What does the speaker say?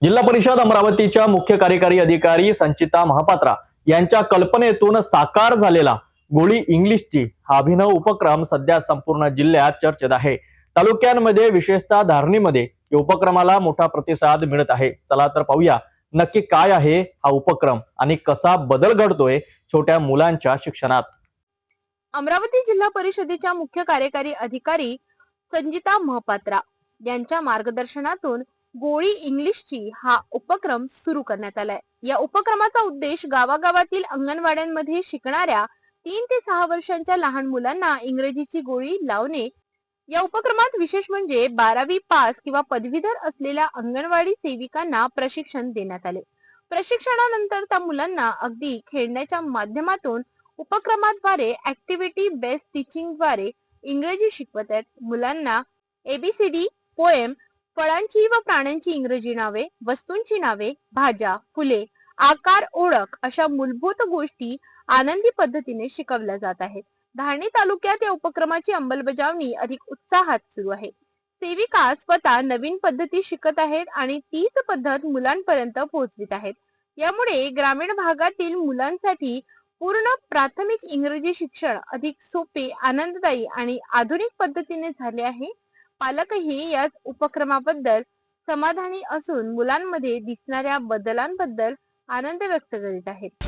जिल्हा परिषद अमरावतीच्या मुख्य कार्यकारी अधिकारी संचिता महापात्रा यांच्या कल्पनेतून साकार झालेला गोळी इंग्लिशची हा अभिनव उपक्रम सध्या संपूर्ण जिल्ह्यात चर्चेत आहे। तालुक्यांमध्ये विशेषतः धारणीमध्ये या उपक्रमाला मोठा प्रतिसाद मिळत आहे। चला तर पाहूया नक्की काय आहे हा उपक्रम आणि कसा बदल घडतोय छोट्या मुलांच्या शिक्षणात। अमरावती जिल्हा परिषदेच्या मुख्य कार्यकारी अधिकारी संचिता महापात्रा यांच्या मार्गदर्शनातून गोळी इंग्लिशची हा उपक्रम सुरू करण्यात आलाय। या उपक्रमाचा उद्देश गावागावातील अंगणवाड्यांमध्ये शिकणाऱ्या 3 ते 6 वर्षांच्या लहान मुलांना इंग्रजीची गोळी लावणे। या उपक्रमात विशेष म्हणजे 12वी पास किंवा पदवीधर असलेल्या अंगणवाडी सेविकांना प्रशिक्षण देण्यात आले। प्रशिक्षणानंतर त्या मुलांना अगदी खेळण्याच्या माध्यमातून उपक्रमाद्वारे ऍक्टिव्हिटी बेस्ड टीचिंग द्वारे इंग्रजी शिकवत आहेत। मुलांना एबीसीडी, पोएम, फळांची व प्राण्यांची इंग्रजी नावे, वस्तूंची नावे, भाज्या, फुले, आकार, ओळख अशा मूलभूत गोष्टी आनंदी पद्धतीने शिकवल्या जात आहेत। धारणी तालुक्यात या उपक्रमाची अंमलबजावणी अधिक उत्साहात सुरू आहे। सेविका स्वतः नवीन पद्धती शिकत आहेत आणि तीच पद्धत मुलांपर्यंत पोहोचवित आहेत। यामुळे ग्रामीण भागातील मुलांसाठी पूर्ण प्राथमिक इंग्रजी शिक्षण अधिक सोपे, आनंददायी आणि आधुनिक पद्धतीने झाले आहे। पालकही या उपक्रमाबद्दल समाधानी असून मुलांमध्ये दिसणाऱ्या बदलांबद्दल आनंद व्यक्त करीत आहेत।